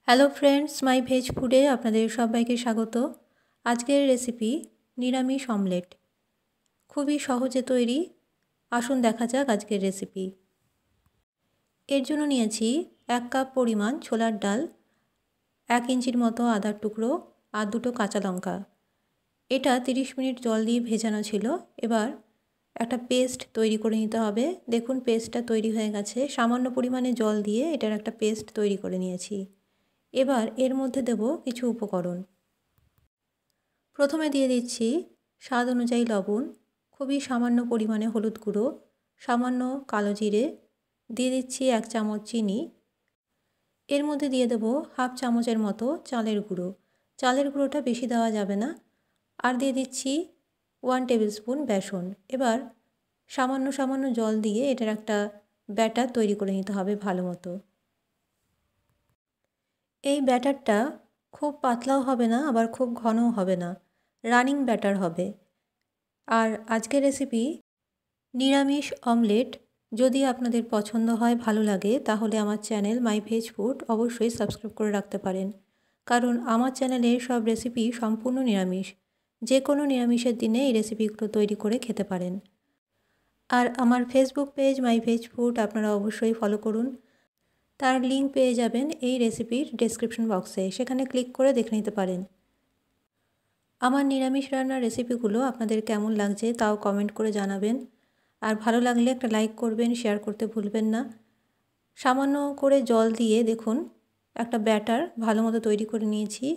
Hello friends, মাই veg ফুডে আপনাদের সবাইকে স্বাগত। আজকের রেসিপি নিরামিষ অমলেট। খুবই সহজে তৈরি। আসুন দেখা যাক আজকের রেসিপি। এর জন্য নিয়েছি 1 কাপ পরিমাণ ছোলার ডাল, 1 ইঞ্চির মতো আদার টুকরো আর 2টো কাঁচা লঙ্কা। এটা 30 মিনিট জল দিয়ে ভেজানো ছিল। এবার একটা পেস্ট তৈরি করে নিতে হবে। দেখুন পেস্টটা তৈরি হয়ে গেছে। সামান্য পরিমাণে জল দিয়ে এটার একটা পেস্ট তৈরি করে নিয়েছি। এবার এর মধ্যে দেব কিছু উপকরণ। প্রথমে দিয়ে দিচ্ছি স্বাদ অনুযায়ী লবণ, খুবই সামান্য পরিমাণে হলুদ গুঁড়ো, সামান্য কালো জিরে, দিয়ে দিচ্ছি 1 চামচ চিনি। এর মধ্যে দিয়ে দেব হাফ চামচের মতো চালের গুঁড়ো। চালের গুঁড়োটা বেশি দেওয়া যাবে না। আর দিয়ে দিচ্ছি 1 টেবিল স্পুন বেসন। এবার সামান্য জল দিয়ে এটার একটা ব্যাটার তৈরি করে নিতে হবে ভালো মতো। এই ব্যাটারটা খুব পাতলাও হবে না, আবার খুব ঘনও হবে না, রানিং ব্যাটার হবে। আর আজকের রেসিপি নিরামিষ অমলেট। যদি আপনাদের পছন্দ হয়, ভালো লাগে, তাহলে আমার চ্যানেল মাই ভেজ ফুড অবশ্যই সাবস্ক্রাইব করে রাখতে পারেন। কারণ আমার চ্যানেলের সব রেসিপি সম্পূর্ণ নিরামিষ। যে কোনো নিরামিষের দিনে এই রেসিপিগুলো তৈরি করে খেতে পারেন। আর আমার ফেসবুক পেজ মাই ভেজ ফুড আপনারা অবশ্যই ফলো করুন। তার লিঙ্ক পেয়ে যাবেন এই রেসিপির ডেসক্রিপশন বক্সে, সেখানে ক্লিক করে দেখে নিতে পারেন। আমার নিরামিষ রান্নার রেসিপিগুলো আপনাদের কেমন লাগছে তাও কমেন্ট করে জানাবেন। আর ভালো লাগলে একটা লাইক করবেন, শেয়ার করতে ভুলবেন না। সামান্য করে জল দিয়ে দেখুন একটা ব্যাটার ভালো মতো তৈরি করে নিয়েছি।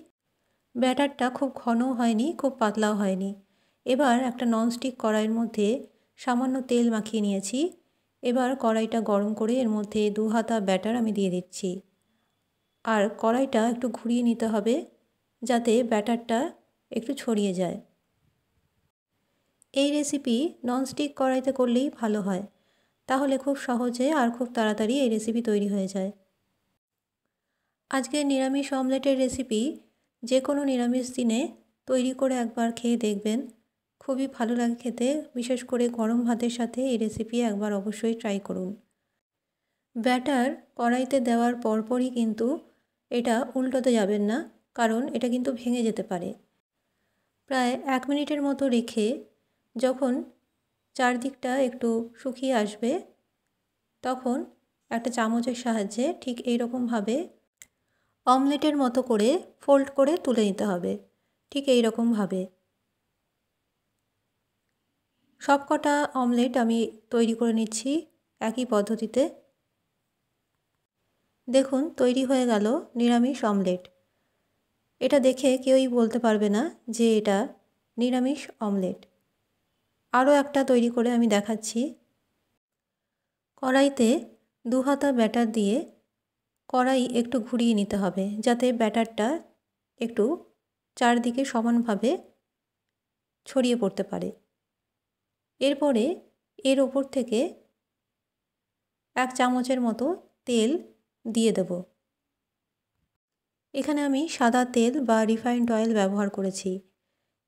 ব্যাটারটা খুব ঘনও হয়নি, খুব পাতলাও হয়নি। এবার একটা ননস্টিক কড়াইয়ের মধ্যে সামান্য তেল মাখিয়ে নিয়েছি। এবার কড়াইটা গরম করে এর মধ্যে 2 হাতা ব্যাটার আমি দিয়ে দিচ্ছি। আর কড়াইটা একটু ঘুরিয়ে নিতে হবে যাতে ব্যাটারটা একটু ছড়িয়ে যায়। এই রেসিপি ননস্টিক কড়াইতে করলেই ভালো হয়, তাহলে খুব সহজে আর খুব তাড়াতাড়ি এই রেসিপি তৈরি হয়ে যায়। আজকের নিরামিষ অমলেটের রেসিপি যে কোনো নিরামিষ দিনে তৈরি করে একবার খেয়ে দেখবেন, খুবই ভালো লাগে খেতে। বিশেষ করে গরম ভাতের সাথে এই রেসিপি একবার অবশ্যই ট্রাই করুন। ব্যাটার কড়াইতে দেওয়ার পরপরই কিন্তু এটা উল্টোতে যাবেন না, কারণ এটা কিন্তু ভেঙে যেতে পারে। প্রায় 1 মিনিটের মতো রেখে যখন চারদিকটা একটু শুকিয়ে আসবে, তখন একটা চামচের সাহায্যে ঠিক এইরকমভাবে অমলেটের মতো করে ফোল্ড করে তুলে নিতে হবে। ঠিক এইরকমভাবে সবকটা অমলেট আমি তৈরি করে নিচ্ছি একই পদ্ধতিতে। দেখুন তৈরি হয়ে গেল নিরামিষ অমলেট। এটা দেখে কেউই বলতে পারবে না যে এটা নিরামিষ অমলেট। আরও একটা তৈরি করে আমি দেখাচ্ছি। কড়াইতে 2 হাতা ব্যাটার দিয়ে কড়াই একটু ঘুরিয়ে নিতে হবে যাতে ব্যাটারটা একটু চারদিকে সমানভাবে ছড়িয়ে পড়তে পারে। এরপরে এর ওপর থেকে 1 চামচের মতো তেল দিয়ে দেব। এখানে আমি সাদা তেল বা রিফাইন্ড অয়েল ব্যবহার করেছি।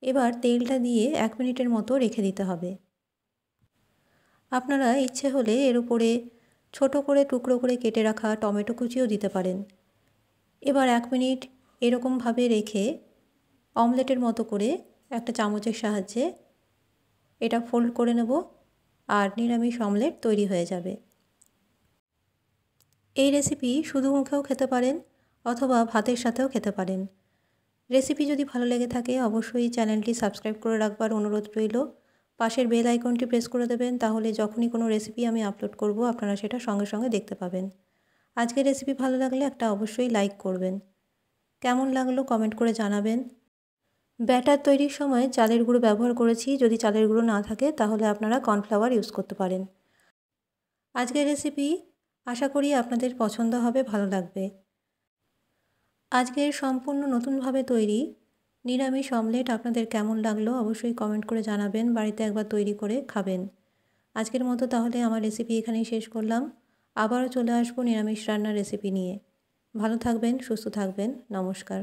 এবার তেলটা দিয়ে 1 মিনিটের মতো রেখে দিতে হবে। আপনারা ইচ্ছে হলে এর উপরে ছোট করে টুকরো করে কেটে রাখা টমেটো কুচিও দিতে পারেন। এবার 1 মিনিট এরকমভাবে রেখে অমলেটের মতো করে একটা চামচের সাহায্যে এটা ফোল্ড করে নেব, আর নিরামিষ অমলেট তৈরি হয়ে যাবে। এই রেসিপি শুধু মুখেও খেতে পারেন অথবা ভাতের সাথেও খেতে পারেন। রেসিপি যদি ভালো লেগে থাকে অবশ্যই চ্যানেলটি সাবস্ক্রাইব করে রাখবার অনুরোধ রইল। পাশের বেল আইকনটি প্রেস করে দেবেন, তাহলে যখনই কোনো রেসিপি আমি আপলোড করব আপনারা সেটা সঙ্গে সঙ্গে দেখতে পাবেন। আজকের রেসিপি ভালো লাগলে একটা অবশ্যই লাইক করবেন। কেমন লাগলো কমেন্ট করে জানাবেন। ব্যাটার তৈরির সময় চালের গুঁড়ো ব্যবহার করেছি। যদি চালের গুঁড়ো না থাকে তাহলে আপনারা কর্নফ্লাওয়ার ইউজ করতে পারেন। আজকের রেসিপি আশা করি আপনাদের পছন্দ হবে, ভালো লাগবে। আজকের সম্পূর্ণ নতুনভাবে তৈরি নিরামিষ অমলেট আপনাদের কেমন লাগলো অবশ্যই কমেন্ট করে জানাবেন। বাড়িতে একবার তৈরি করে খাবেন। আজকের মতো তাহলে আমার রেসিপি এখানেই শেষ করলাম। আবারও চলে আসবো নিরামিষ রান্নার রেসিপি নিয়ে। ভালো থাকবেন, সুস্থ থাকবেন। নমস্কার।